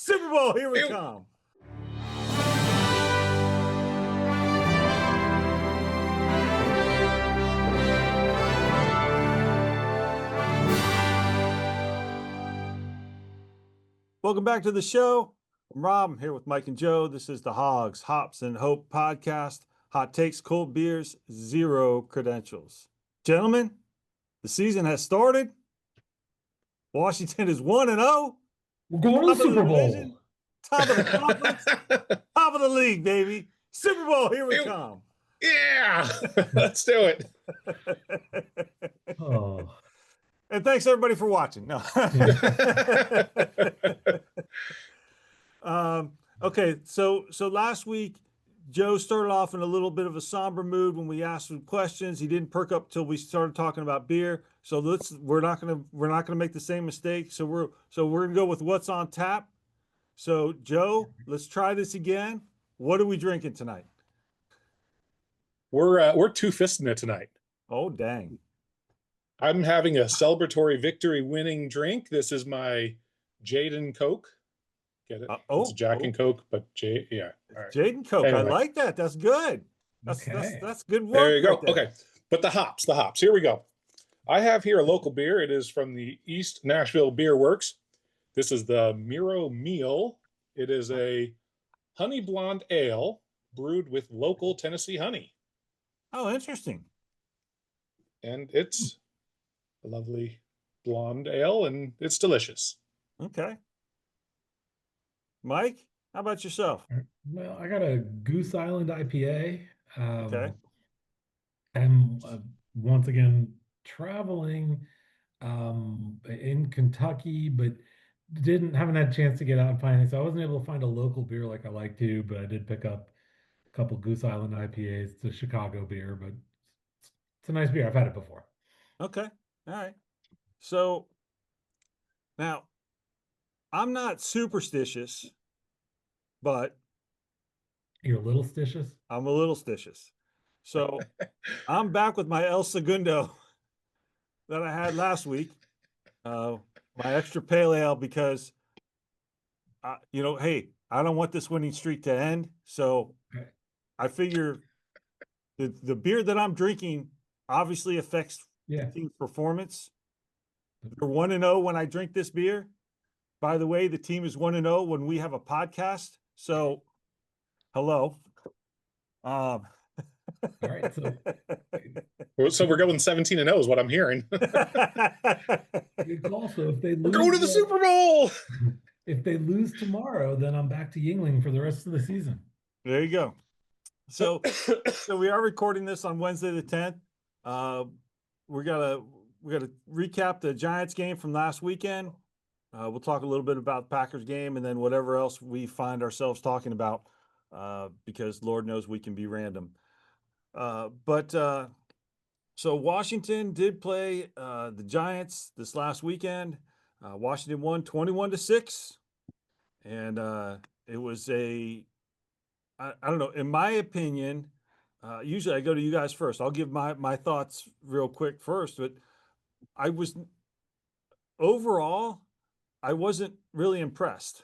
Super Bowl, here we come. Welcome back to the show. I'm Rob. I'm here with Mike and Joe. This is the Hogs, Hops, and Hope podcast. Hot takes, cold beers, zero credentials. Gentlemen, the season has started. Washington is 1-0. We're going to the Super Bowl. Top of the conference, top of the league, baby. Super Bowl, here we come. Yeah, let's do it. Oh. And thanks everybody for watching. No. Okay, so last week Joe started off in a little bit of a somber mood when we asked him questions. He didn't perk up till we started talking about beer. So we're not gonna make the same mistake. So we're gonna go with what's on tap. So Joe, let's try this again. What are we drinking tonight? We're two-fisting it tonight. Oh dang! I'm having a celebratory victory-winning drink. This is my Jaden Coke. Get it? It's Jack and Coke, but yeah. All right. Jaden Coke. Anyway. I like that. That's good. That's good work. There you go. Right there. Okay, but the hops. Here we go. I have here a local beer. It is from the East Nashville Beer Works. This is the Miro Meal. It is a honey blonde ale brewed with local Tennessee honey. Oh, interesting. And it's a lovely blonde ale, and it's delicious. Okay. Mike, how about yourself? Well, I got a Goose Island IPA. Okay. I'm once again traveling in Kentucky, but haven't had a chance to get out and find it. So I wasn't able to find a local beer like I like to, but I did pick up a couple Goose Island IPAs. It's a Chicago beer, but it's a nice beer. I've had it before. Okay. All right. So now I'm not superstitious, but you're a little stitious? I'm a little stitious. So I'm back with my El Segundo that I had last week. My extra pale ale because, hey, I don't want this winning streak to end. So I figure the beer that I'm drinking obviously affects the team's performance. They're 1-0 when I drink this beer. By the way, the team is 1-0 when we have a podcast. So, hello. All right. So we're going 17-0 is what I'm hearing. Also, if they lose, go to the Super Bowl. If they lose tomorrow, then I'm back to Yuengling for the rest of the season. There you go. So we are recording this on Wednesday the 10th. We're gonna recap the Giants game from last weekend. We'll talk a little bit about the Packers game and then whatever else we find ourselves talking about, because Lord knows we can be random. So Washington did play the Giants this last weekend. Washington won 21-6, and it was I don't know. In my opinion, usually I go to you guys first. I'll give my thoughts real quick first, but overall, I wasn't really impressed.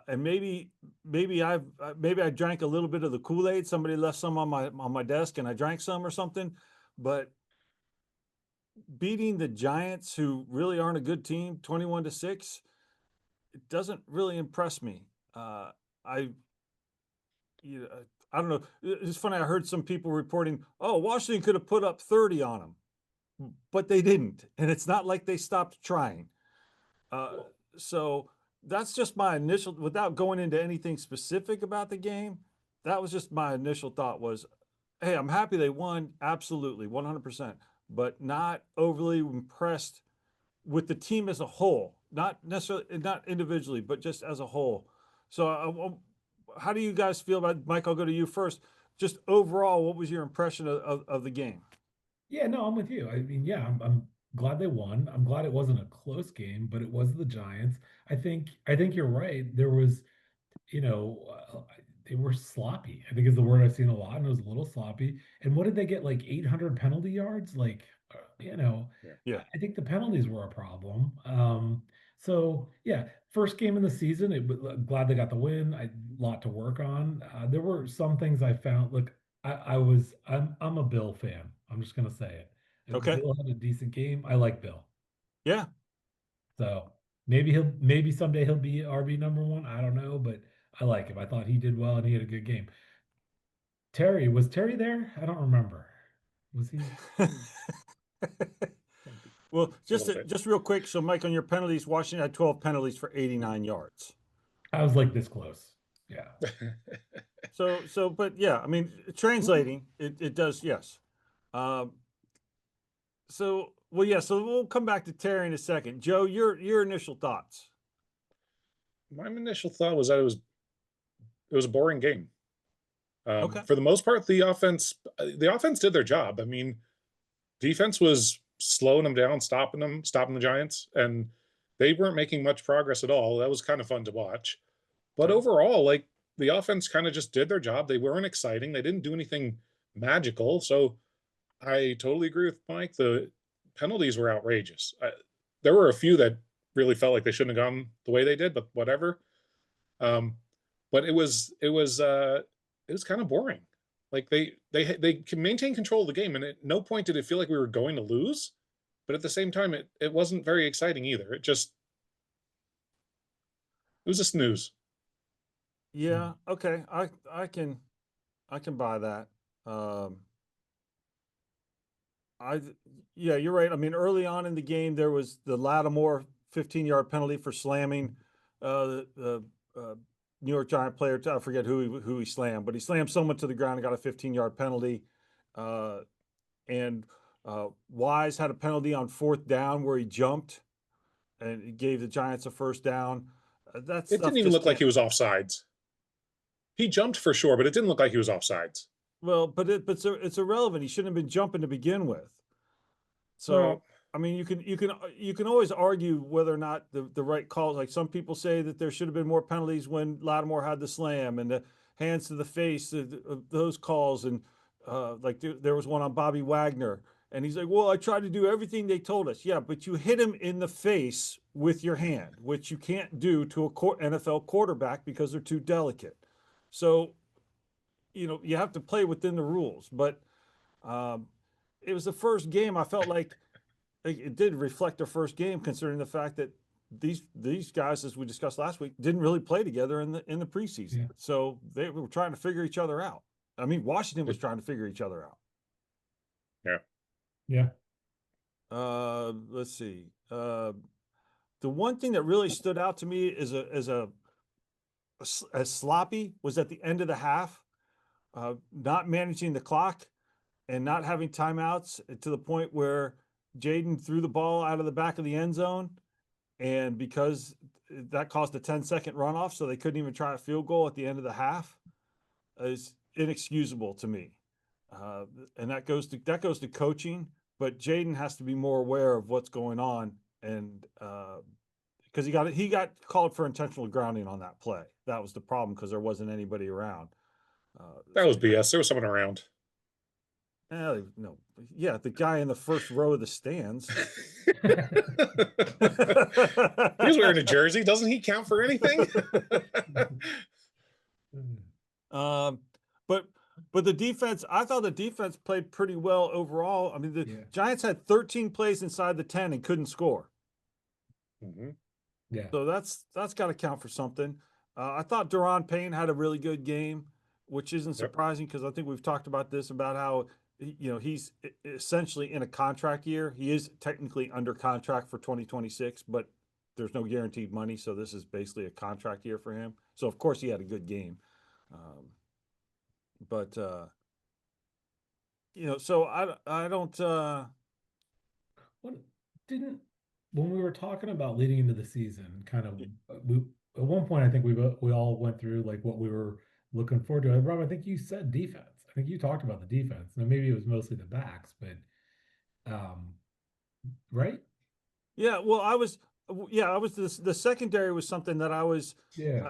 And maybe I drank a little bit of the Kool-Aid. Somebody left some on my desk and I drank some or something, but beating the Giants, who really aren't a good team, 21-6, it doesn't really impress me. I don't know. It's funny. I heard some people reporting, oh, Washington could have put up 30 on them, but they didn't. And it's not like they stopped trying. So that's just my initial, without going into anything specific about the game. That was just my initial thought was, hey, I'm happy they won. Absolutely. 100%, but not overly impressed with the team as a whole, not necessarily, not individually, but just as a whole. So how do you guys feel about, Mike, I'll go to you first. Just overall, what was your impression of the game? Yeah, no, I'm with you. I mean, yeah, I'm glad they won. I'm glad it wasn't a close game, but it was the Giants. I think you're right. There was, they were sloppy, I think is the word I've seen a lot, and it was a little sloppy. And what did they get, like 800 penalty yards? Like, Yeah. I think the penalties were a problem. So yeah, first game in the season. Glad they got the win. A lot to work on. There were some things I found. Look, I'm a Bill fan. I'm just gonna say it. If Okay. Bill had a decent game, I like Bill. Yeah. So maybe someday he'll be RB number one. I don't know, but I like him. I thought he did well and he had a good game. Was Terry there? I don't remember. Was he? Well, little bit. just real quick. So, Mike, on your penalties, Washington had 12 penalties for 89 yards. I was like this close. Yeah. But yeah, I mean, translating, it does, yes. So we'll come back to Terry in a second. Joe, your initial thoughts. My initial thought was that it was a boring game. Okay. For the most part, the offense did their job. I mean, defense was slowing them down, stopping the Giants, and they weren't making much progress at all. That was kind of fun to watch. But Okay. overall, like, the offense kind of just did their job. They weren't exciting. They didn't do anything magical. So I totally agree with Mike. The penalties were outrageous. There were a few that really felt like they shouldn't have gone the way they did, but whatever. But it was kind of boring. Like, they can maintain control of the game, and at no point did it feel like we were going to lose. But at the same time, it wasn't very exciting either. It was a snooze. Yeah. Okay. I can buy that. Yeah, you're right. I mean, early on in the game, there was the Lattimore 15-yard penalty for slamming the New York Giant player. I forget who he slammed, but he slammed someone to the ground and got a 15-yard penalty. And Wise had a penalty on 4th down where he jumped and it gave the Giants a first down. It didn't even look like he was offsides. He jumped for sure, but it didn't look like he was offsides. Well, but it's irrelevant. He shouldn't have been jumping to begin with. So, Well, I mean, you can always argue whether or not the right calls. Like, some people say that there should have been more penalties when Lattimore had the slam and the hands to the face, those calls, and like there was one on Bobby Wagner, and he's like, "Well, I tried to do everything they told us." Yeah, but you hit him in the face with your hand, which you can't do to a NFL quarterback because they're too delicate. So, you have to play within the rules. But it was the first game. I felt like it did reflect their first game, considering the fact that these guys, as we discussed last week, didn't really play together in the preseason. Yeah. So they were trying to figure each other out. I mean, Washington was trying to figure each other out. Yeah. Let's see. The one thing that really stood out to me as sloppy was at the end of the half, not managing the clock and not having timeouts to the point where Jaden threw the ball out of the back of the end zone. And because that caused a 10-second runoff, so they couldn't even try a field goal at the end of the half, is inexcusable to me. And that goes to coaching, but Jaden has to be more aware of what's going on. And because he got called for intentional grounding on that play. That was the problem, because there wasn't anybody around. that was BS. There was someone around. No, yeah, the guy in the first row of the stands. He was wearing a jersey. Doesn't he count for anything? But the defense, I thought the defense played pretty well overall. I mean, the Giants had 13 plays inside the 10 and couldn't score. Mm-hmm. Yeah. So that's got to count for something. I thought Daron Payne had a really good game, which isn't surprising, because I think we've talked about this, about how he's essentially in a contract year. He is technically under contract for 2026, but there's no guaranteed money, so this is basically a contract year for him. So of course he had a good game, but so I don't. When we were talking about leading into the season, kind of, we at one point I think we all went through like what we were looking forward to. Rob, I think you said defense. I think you talked about the defense. Now maybe it was mostly the backs, but right? Yeah, well, I was the secondary was something that I was,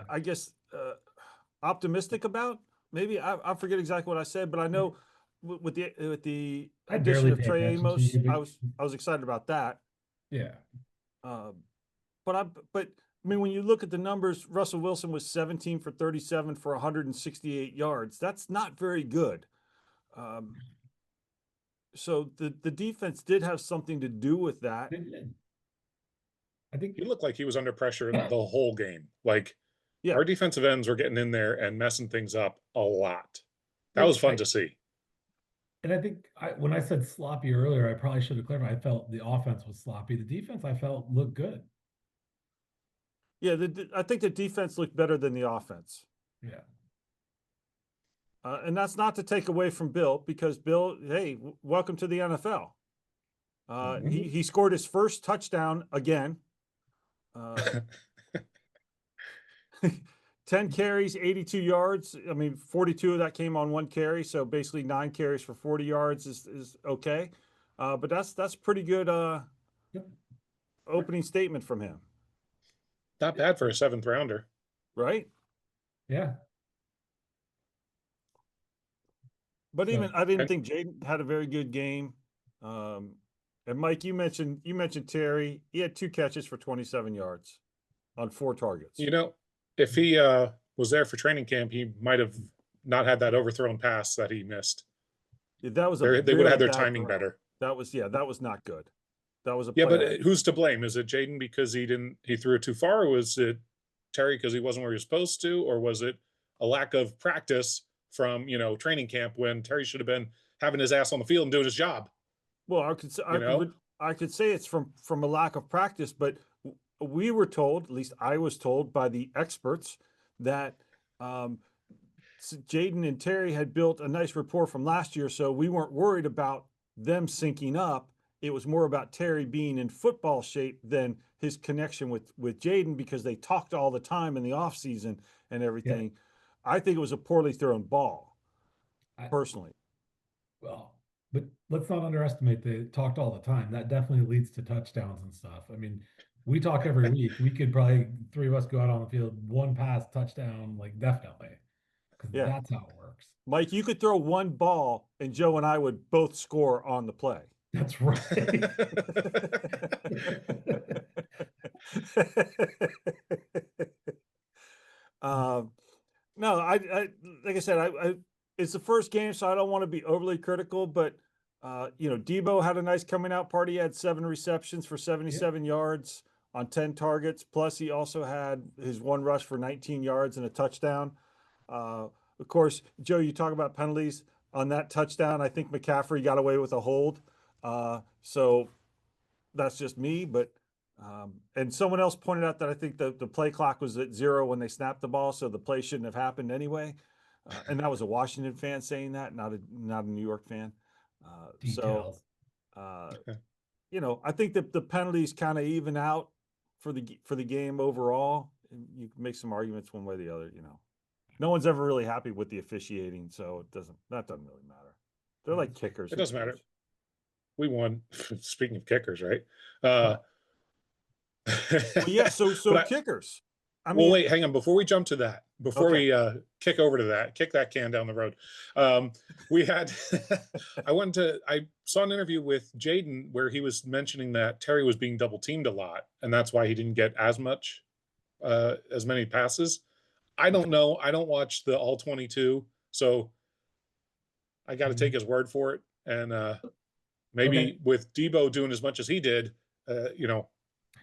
I guess, optimistic about. Maybe I forget exactly what I said, but I know with the addition of Trey Amos, I was excited about that. Yeah. but I mean, when you look at the numbers, Russell Wilson was 17 for 37 for 168 yards. That's not very good. So the defense did have something to do with that. I think He looked like he was under pressure the whole game. Like Yeah. our defensive ends were getting in there and messing things up a lot. That Yeah, was fun to see. And I think when I said sloppy earlier, I probably should have clarified. I felt the offense was sloppy. The defense I felt looked good. Yeah, I think the defense looked better than the offense. Yeah. And that's not to take away from Bill, because Bill, hey, welcome to the NFL. He scored his first touchdown again. 10 carries, 82 yards. I mean, 42 of that came on one carry, so basically 9 carries for 40 yards is okay. But that's pretty good opening statement from him. Not bad for a 7th rounder. Right? Yeah. But So- even I didn't think Jaden had a very good game. And Mike, you mentioned Terry. He had 2 catches for 27 yards on 4 targets. You know, if he was there for training camp, he might have not had that overthrown pass that he missed. That was They would have had their timing throw. better. That was not good. That was a Yeah, play but who's to blame? Is it Jaden because he threw it too far, or was it Terry because he wasn't where he was supposed to, or was it a lack of practice from training camp when Terry should have been having his ass on the field and doing his job? Well, I could say it's from a lack of practice, but we were told, at least I was told by the experts, that Jaden and Terry had built a nice rapport from last year, so we weren't worried about them syncing up. It was more about Terry being in football shape than his connection with Jaden, because they talked all the time in the offseason and everything. Yeah. I think it was a poorly thrown ball, personally. Well, but let's not underestimate the talked all the time. That definitely leads to touchdowns and stuff. I mean, we talk every week. We could probably 3 of us go out on the field, 1 pass, touchdown, like definitely. Because that's how it works. Mike, you could throw 1 ball and Joe and I would both score on the play. That's right. No, I like I said, it's the first game, so I don't want to be overly critical, but Debo had a nice coming out party. He had 7 receptions for 77 yards on 10 targets. Plus, he also had his 1 rush for 19 yards and a touchdown. Of course, Joe, you talk about penalties on that touchdown. I think McCaffrey got away with a hold. So that's just me, but and someone else pointed out that I think the play clock was at 0 when they snapped the ball, so the play shouldn't have happened anyway. And that was a Washington fan saying that, not a New York fan. Details. I think that the penalties kind of even out for the game overall. And you can make some arguments one way or the other. No one's ever really happy with the officiating, so that doesn't really matter. They're like kickers. It doesn't matter. We won. Speaking of kickers, right? Well, yeah. So kickers. Well, wait, hang on. Before we jump to that, before we kick over to that, kick that can down the road, we had. I saw an interview with Jaden where he was mentioning that Terry was being double teamed a lot, and that's why he didn't get as many passes. I don't know. I don't watch the all 22, so I got to take his word for it. And maybe with Debo doing as much as he did,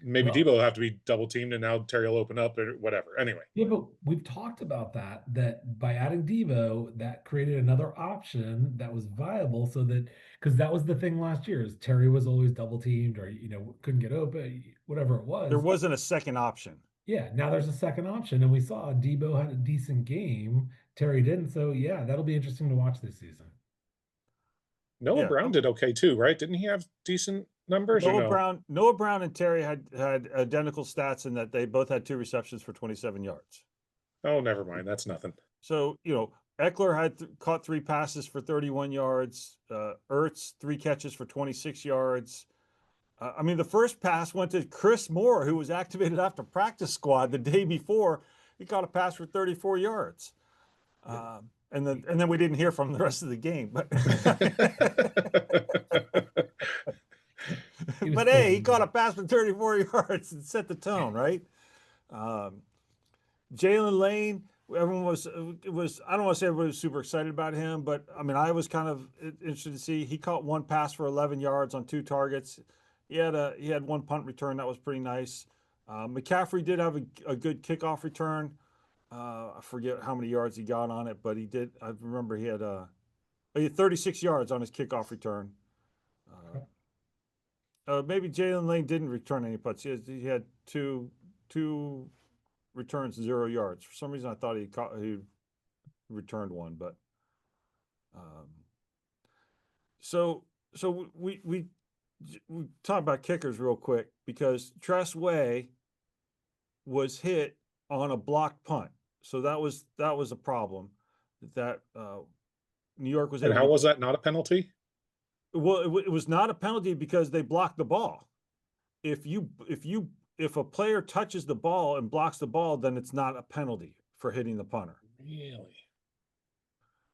maybe Debo will have to be double teamed, and now Terry will open up or whatever. Anyway. Yeah, but we've talked about that by adding Debo, that created another option that was viable, so that because that was the thing last year is Terry was always double teamed or couldn't get open, whatever it was. There wasn't a second option. Yeah, now there's a second option, and we saw Debo had a decent game. Terry didn't, so yeah, that'll be interesting to watch this season. Noah Brown did okay too, right? Didn't he have decent numbers? Noah Brown and Terry had identical stats in that they both had 2 receptions for 27 yards. Oh, never mind. That's nothing. So, Eckler had caught 3 passes for 31 yards. Ertz 3 catches for 26 yards. The first pass went to Chris Moore, who was activated after practice squad the day before. He caught a pass for 34 yards. And then we didn't hear from him the rest of the game. But He was But still hey, he caught moving. a pass for 34 yards and set the tone, right? Um, Jalen Lane, everyone was, it was, I don't want to say everybody was super excited about him, but I mean, I was kind of interested to see. He caught one pass for 11 yards on 2 targets. He had one punt return that was pretty nice. McCaffrey did have a good kickoff return. I forget how many yards he got on it, but he did. I remember he had 36 yards on his kickoff return. Maybe Jalen Lane didn't return any punts. He had two returns, 0 yards. For some reason, I thought he returned one, but um, so we talk about kickers real quick because Tress Way was hit on a blocked punt, so that was a problem that New York was And able how to was get. that not a penalty? Well, it was not a penalty because they blocked the ball. If a player touches the ball and blocks the ball, then it's not a penalty for hitting the punter. Really?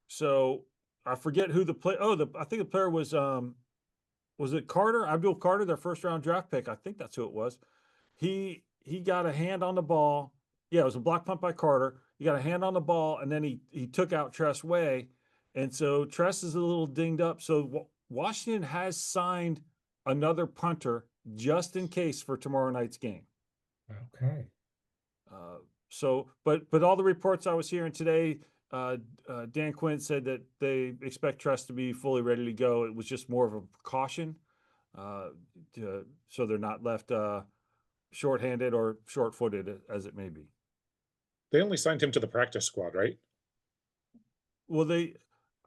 So I forget who the play. Oh, I think the player was it Carter, Abdul Carter, their first round draft pick. I think that's who it was. He got a hand on the ball. Yeah, it was a block punt by Carter. He got a hand on the ball, and then he took out Tress Way, and so Tress is a little dinged up. So Washington has signed another punter just in case for tomorrow night's game. Okay. But all the reports I was hearing today, Dan Quinn said that they expect Tress to be fully ready to go. It was just more of a precaution, so they're not left shorthanded or short-footed as it may be. They only signed him to the practice squad, right? Well,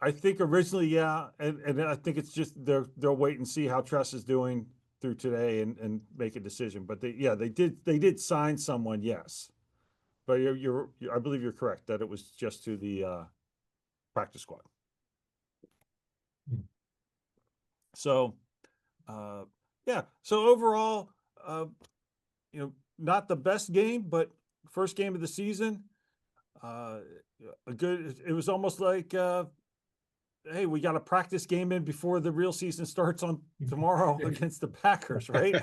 I think originally, yeah, and I think it's just they'll wait and see how Tress is doing through today and make a decision. But they did sign someone, yes. But I believe you're correct that it was just to the practice squad. Hmm. So, yeah. So overall, not the best game, but first game of the season. It was almost like, hey, we got a practice game in before the real season starts on tomorrow against the Packers, right?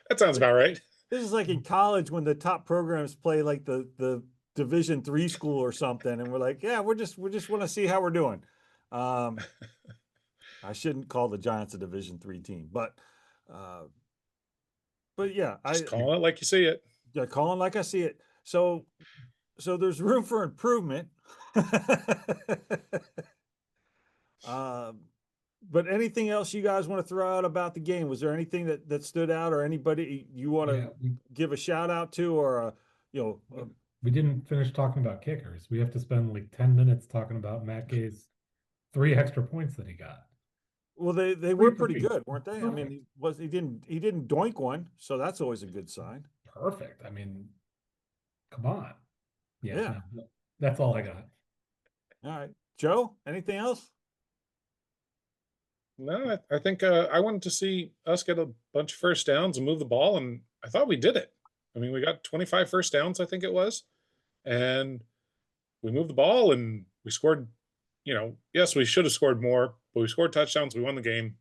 That sounds about right. This is like in college when the top programs play like the Division III school or something, and we're like, yeah, we just want to see how we're doing. I shouldn't call the Giants a Division III team, but yeah, Just call it like you see it. yeah, calling like I see it. So there's room for improvement. But anything else you guys want to throw out about the game? Was there anything that stood out, or anybody you want to Yeah, give a shout out to, or we didn't finish talking about kickers. We have to spend like 10 minutes talking about Matt Gay's 3 extra points that he got. well, they were pretty Perfect. good, weren't they? I mean, Perfect. he didn't doink one, so that's always a good sign. Perfect. I mean, come on. Yeah, Yeah. no, that's all I got. All right, Joe. Anything else? No, I think I wanted to see us get a bunch of first downs and move the ball, and I thought we did it. I mean, we got 25 first downs, I think it was, and we moved the ball and we scored. Yes, we should have scored more, but we scored touchdowns. We won the game.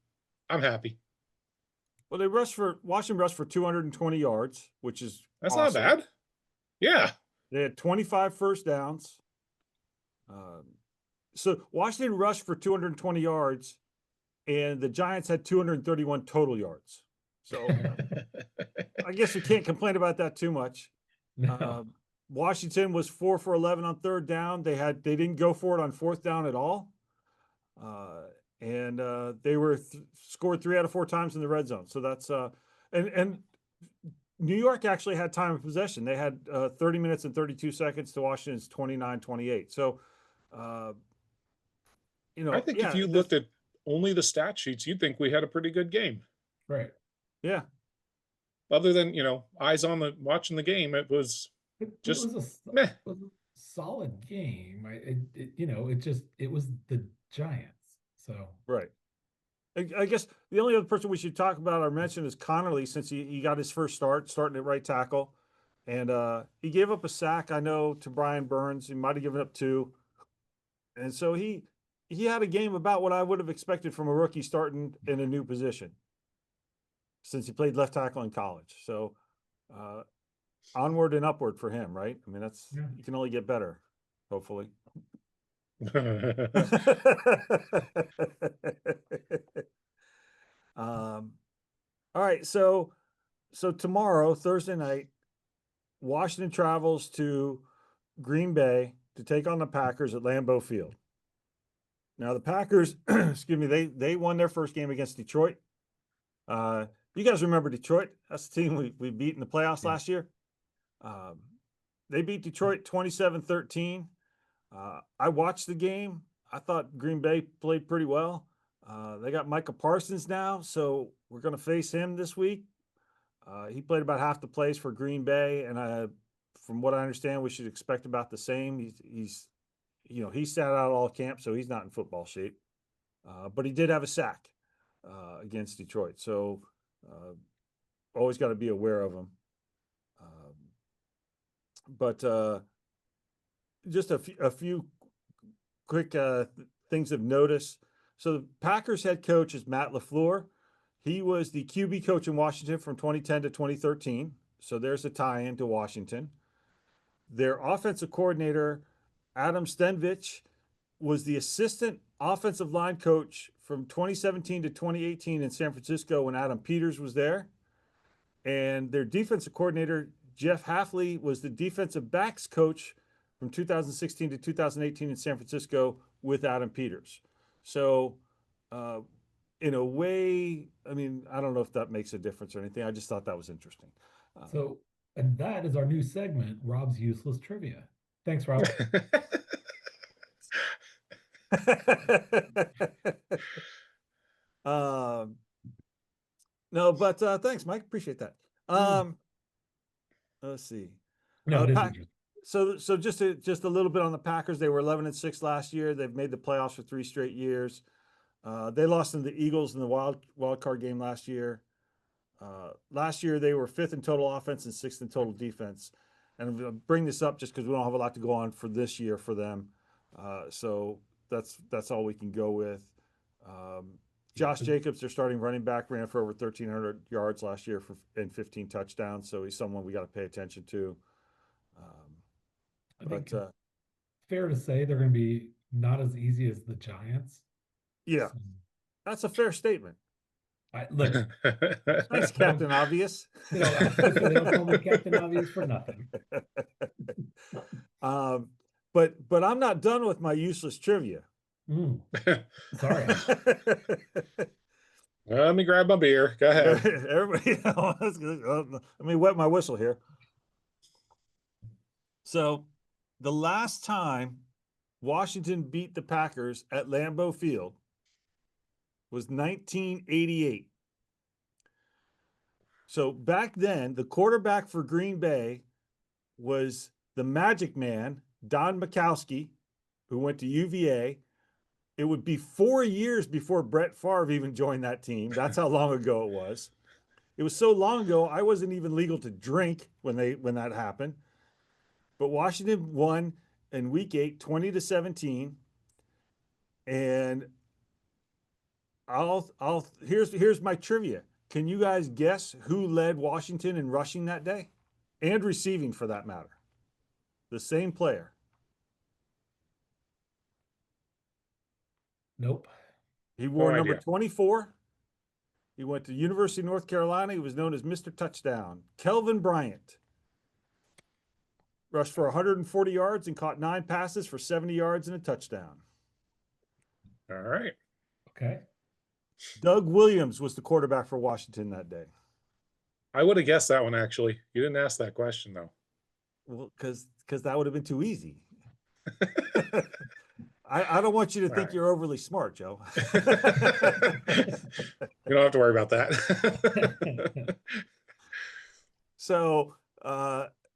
I'm happy. Well, Washington rushed for 220 yards, which is That's awesome. not bad. Yeah. They had 25 first downs. So Washington rushed for 220 yards, and the Giants had 231 total yards. So I guess we can't complain about that too much. No. Washington was 4 for 11 on third down. They didn't go for it on fourth down at all. And they were scored 3 out of 4 times in the red zone. So that's and New York actually had time of possession. They had 30 minutes and 32 seconds to Washington's 29-28. So I think if you looked at only the stat sheets, you'd think we had a pretty good game. Right. Yeah. Other than, eyes on watching the game, it was just it was meh. It was a solid game. It was the Giants. So right. I guess the only other person we should talk about or mention is Connerly, since he got his first starting at right tackle, and he gave up a sack, I know, to Brian Burns. He might have given up 2, and so he he had a game about what I would have expected from a rookie starting in a new position, since he played left tackle in college. So onward and upward for him, right? I mean, Yeah. you can only get better, hopefully. All right, so tomorrow, Thursday night, Washington travels to Green Bay to take on the Packers at Lambeau Field. Now the Packers, excuse me, they won their first game against Detroit. You guys remember Detroit? That's the team we beat in the playoffs last year. They beat Detroit 27-13. I watched the game. I thought Green Bay played pretty well. They got Micah Parsons now, so we're going to face him this week. He played about half the plays for Green Bay, and from what I understand, we should expect about the same. He's he sat out all camp, so he's not in football shape. But he did have a sack against Detroit, so always got to be aware of him. But just a few quick things of notice. So the Packers head coach is Matt LaFleur. He was the QB coach in Washington from 2010 to 2013. So there's a tie-in to Washington. Their offensive coordinator, Adam Stenavich, was the assistant offensive line coach from 2017 to 2018 in San Francisco when Adam Peters was there. And their defensive coordinator, Jeff Hafley, was the defensive backs coach from 2016 to 2018 in San Francisco with Adam Peters. So, in a way, I mean, I don't know if that makes a difference or anything. I just thought that was interesting. And that is our new segment, Rob's Useless Trivia. Thanks, Rob. No, but thanks, Mike. Appreciate that. Let's see. No, it is interesting. So just a little bit on the Packers. They were 11-6 last year. They've made the playoffs for 3 straight years. They lost to the Eagles in the wild card game last year. Last year they were 5th in total offense and 6th in total defense. And I'll bring this up just because we don't have a lot to go on for this year for them. So that's all we can go with. Josh Jacobs, their starting running back, ran for over 1,300 yards last year and 15 touchdowns. So he's someone we got to pay attention to. I think fair to say they're going to be not as easy as the Giants. Yeah, that's a fair statement. Look, thanks, Captain Obvious. They don't call me Captain Obvious for nothing. But I'm not done with my useless trivia. Sorry. Let me grab my beer. Go ahead. Everybody, let me wet my whistle here. So, the last time Washington beat the Packers at Lambeau Field was 1988. So back then, the quarterback for Green Bay was the Magic Man, Don Majkowski, who went to UVA. It would be 4 years before Brett Favre even joined that team. That's how long ago it was. It was so long ago, I wasn't even legal to drink when that happened. But Washington won in week 8, 20-17. And here's my trivia. Can you guys guess who led Washington in rushing that day? And receiving, for that matter. The same player. Nope. He wore number idea. 24. He went to University of North Carolina. He was known as Mr. Touchdown. Kelvin Bryant. Rushed for 140 yards and caught 9 passes for 70 yards and a touchdown. All right. Okay. Doug Williams was the quarterback for Washington that day. I would have guessed that one, actually. You didn't ask that question, though. Well, because that would have been too easy. I don't want you to think you're overly smart, Joe. You don't have to worry about that. So,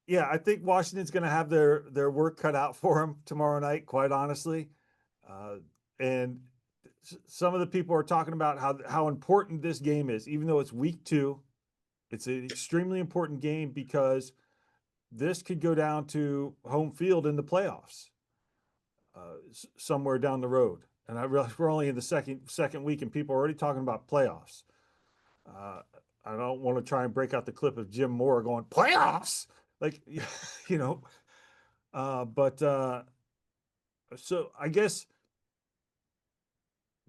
yeah, I think Washington's going to have their work cut out for them tomorrow night, quite honestly. And some of the people are talking about how important this game is, even though it's week 2. It's an extremely important game because this could go down to home field in the playoffs somewhere down the road. and I realize we're only in the second week and people are already talking about playoffs. I don't want to try and break out the clip of Jim Moore going playoffs, like, you know, so I guess,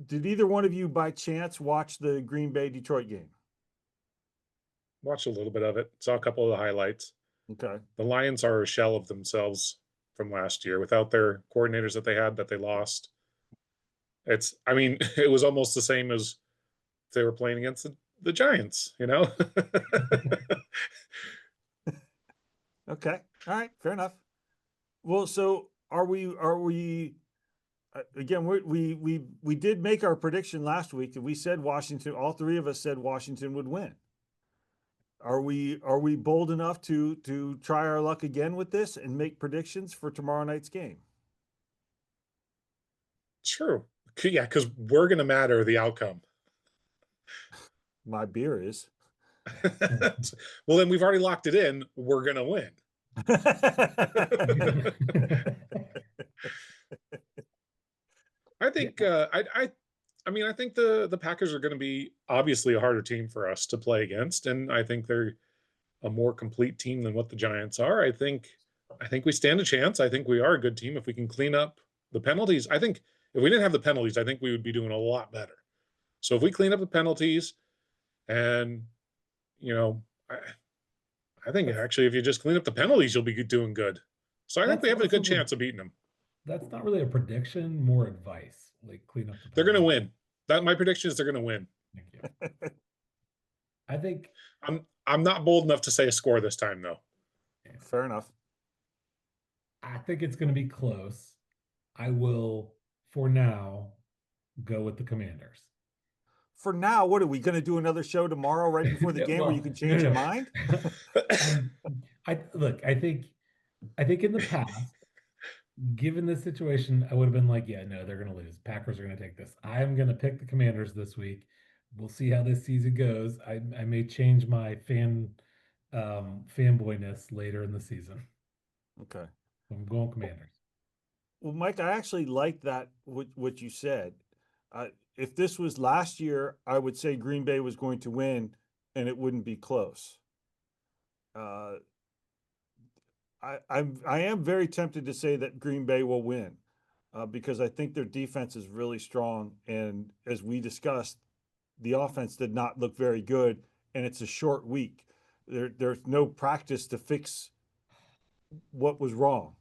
did either one of you by chance watch the Green Bay Detroit game? Watched a little bit of it. Saw a couple of the highlights. Okay. The Lions are a shell of themselves from last year without their coordinators that they had that they lost. I mean, it was almost the same as if they were playing against the Giants, you know? Okay. All right. Fair enough. Well, so are we, again, we did make our prediction last week and we said Washington, all three of us said Washington would win. Are we bold enough to try our luck again with this and make predictions for tomorrow night's game? Sure. Yeah, because we're going to matter the outcome. My beer is. Well, then we've already locked it in. We're going to win. I think I mean, I think the Packers are going to be obviously a harder team for us to play against, and I think they're a more complete team than what the Giants are. I think we stand a chance. I think we are a good team if we can clean up the penalties. I think if we didn't have the penalties, I think we would be doing a lot better. So if we clean up the penalties, and you know, I think actually if you just clean up the penalties, you'll be doing good. So I think we have a good chance of beating them. That's not really a prediction, more advice. Like clean up the They're going to penalties. win. My prediction is they're going to win. Thank you. I think I'm not bold enough to say a score this time though. Fair enough. I think it's going to be close. I will, for now, go with the Commanders. For now, what are we going to do another show tomorrow right before the game where you can change your mind? I think in the past, given the situation, I would have been like, yeah, no, they're going to lose. Packers are going to take this. I'm going to pick the Commanders this week. We'll see how this season goes. I may change my fanboyness later in the season. Okay. I'm going Commanders. Well, Mike, I actually like that what you said. If this was last year, I would say Green Bay was going to win, and it wouldn't be close. I am very tempted to say that Green Bay will win, because I think their defense is really strong, and as we discussed, the offense did not look very good, and it's a short week. There's no practice to fix what was wrong.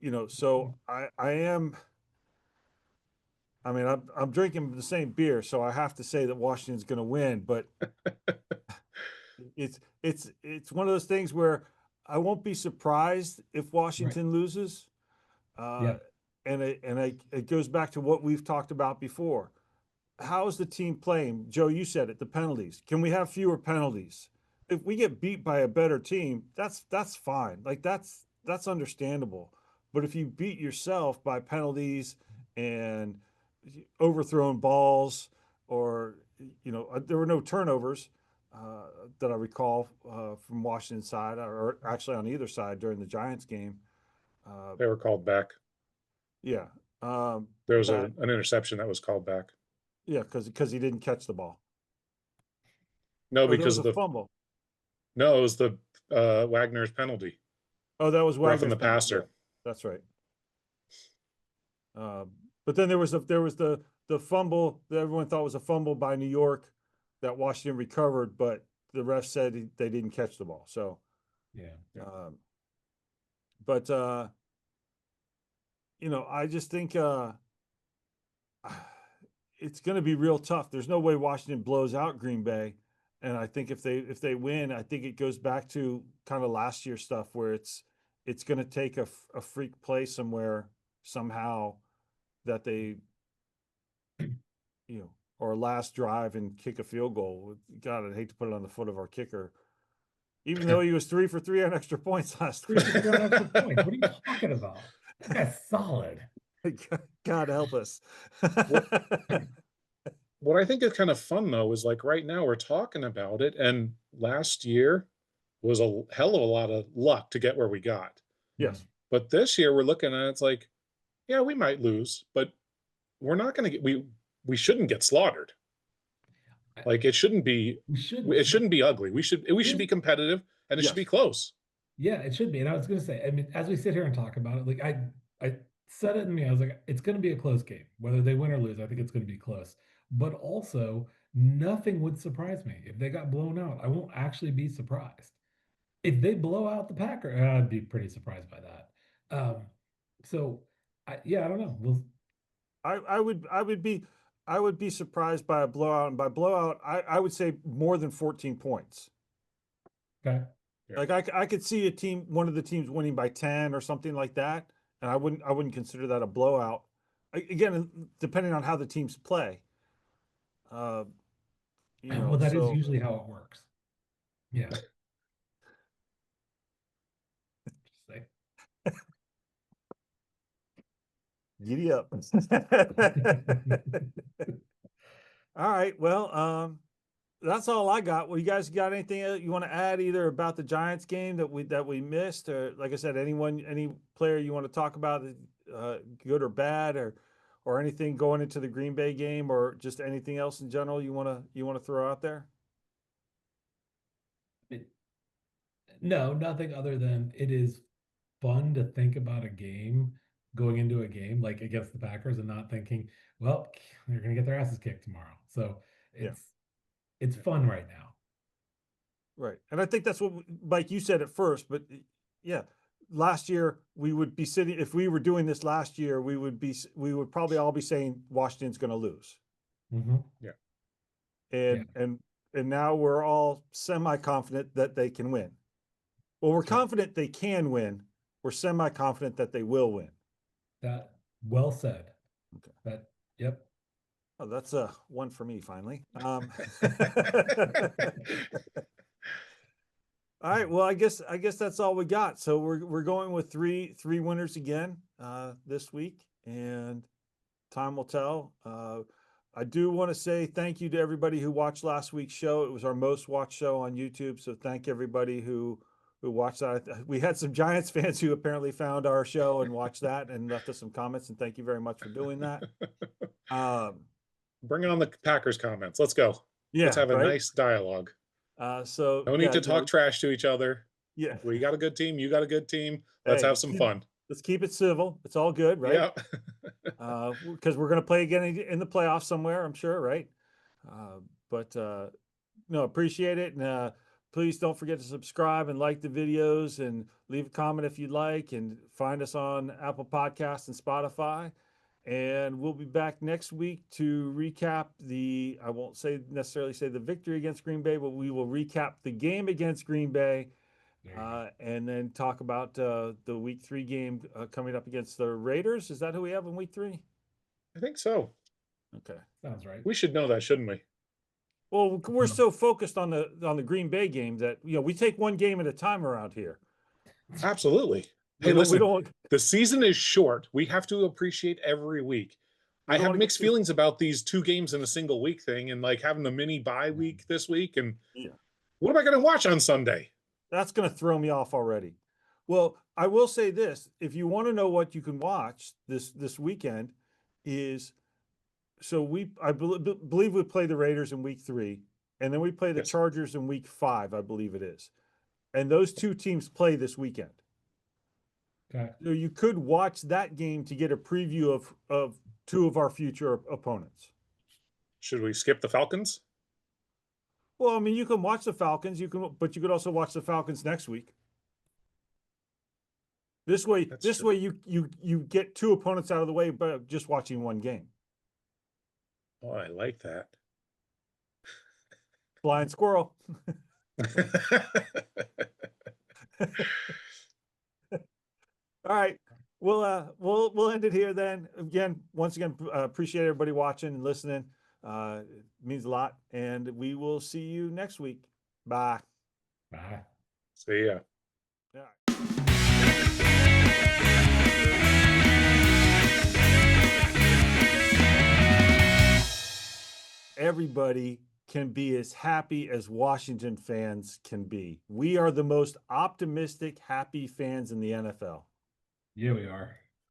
You know, so I mean, I'm drinking the same beer, so I have to say that Washington's going to win. But it's one of those things where I won't be surprised if Washington loses. Yeah. And it goes back to what we've talked about before. How is the team playing? Joe, you said it. The penalties. Can we have fewer penalties? If we get beat by a better team, that's fine. Like that's understandable. But if you beat yourself by penalties and overthrown balls, or you know, there were no turnovers that I recall from Washington side, or actually on either side during the Giants game. They were called back. Yeah, There was an interception that was called back. Yeah, because he didn't catch the ball. No, Or there because was of a the fumble. No, it was the Wagner's penalty. Oh, that was Roughing Wagner's the penalty. passer. Yeah, that's right. But then there was the fumble that everyone thought was a fumble by New York that Washington recovered, but the ref said they didn't catch the ball. So Yeah. But you know, I just think it's going to be real tough. There's no way Washington blows out Green Bay, and I think if they win, I think it goes back to kind of last year's stuff where it's going to take a freak play somewhere somehow that they, you know, or last drive and kick a field goal. God, I'd hate to put it on the foot of our kicker, even though he was 3 for 3 on extra points last week. 3 for 3 on extra points. What are you talking about? That guy's solid. God help us. What I think is kind of fun though is like right now we're talking about it, and last year was a hell of a lot of luck to get where we got. Yes. But this year we're looking at it's like yeah, we might lose, but we're not going to get, we shouldn't get slaughtered. Like it shouldn't be, We should. it shouldn't be ugly. We should be competitive and it should Yes. be close. Yeah, it should be. And I was going to say, I mean, as we sit here and talk about it, like I said it in me, I was like, it's going to be a close game, whether they win or lose. I think it's going to be close. But also, nothing would surprise me if they got blown out. I won't actually be surprised if they blow out the Packers. I'd be pretty surprised by that. So, yeah, I don't know. We'll. I would be surprised by a blowout, and by blowout, I would say more than 14 points. Okay. Yeah. Like I could see one of the teams winning by 10 or something like that, and I wouldn't consider that a blowout. Again, depending on how the teams play. Well, that is so usually how it works. Yeah. Just say. giddy up. All right. Well, that's all I got. Well, you guys got anything else you want to add either about the Giants game that we missed, or like I said, any player you want to talk about, good or bad, or anything going into the Green Bay game, or just anything else in general you want to throw out there? No, nothing other than it is fun to think about a game going into a game like against the Packers and not thinking, well, they're going to get their asses kicked tomorrow. So it's fun right now. Right. And I think that's what, Mike, you said at first, but yeah, last year we would be sitting, if we were doing this last year, we would probably all be saying Washington's going to lose. Mm-hmm. Yeah. And now we're all semi-confident that they can win. Well, we're confident they can win. We're semi-confident that they will win. That well said. Okay. Yep. Oh, that's one for me finally. All right. Well, I guess that's all we got. So we're going with three winners again this week, and time will tell. I do want to say thank you to everybody who watched last week's show. It was our most watched show on YouTube. So thank everybody who watched that. We had some Giants fans who apparently found our show and watched that and left us some comments. And thank you very much for doing that. Bring on the Packers comments. Let's go. Yeah, let's have a nice dialogue. So no need to talk trash to each other. Yeah. We got a good team. You got a good team. Let's have some fun. Let's keep it civil. It's all good, right? Yeah. Because we're going to play again in the playoffs somewhere, I'm sure, right? No, appreciate it. And please don't forget to subscribe and like the videos and leave a comment if you'd like, and find us on Apple Podcasts and Spotify. And we'll be back next week to recap I won't necessarily say the victory against Green Bay, but we will recap the game against Green Bay. And then talk about the week 3 game coming up against the Raiders. Is that who we have in week 3? I think so. Okay. Sounds right. We should know that, shouldn't we? Well, we're so focused on the Green Bay game that, we take one game at a time around here. Absolutely. Hey, listen, the season is short. We have to appreciate every week. I have mixed feelings about these 2 games in a single week thing, and like having a mini bye week this week. And what am I going to watch on Sunday? That's going to throw me off already. Well, I will say this: if you want to know what you can watch this weekend, is I believe we play the Raiders in week 3, and then we play the Chargers in week 5, I believe it is, and those 2 teams play this weekend. Okay. So you could watch that game to get a preview of 2 of our future opponents. Should we skip the Falcons? Well, I mean, you can watch the Falcons, but you could also watch the Falcons next week. This way, you get 2 opponents out of the way by just watching one game. Oh, I like that. Blind squirrel. All right. We'll end it here then. Once again, appreciate everybody watching and listening. It means a lot, and we will see you next week. Bye. Bye. See ya. Everybody can be as happy as Washington fans can be. We are the most optimistic, happy fans in the NFL. Yeah, we are.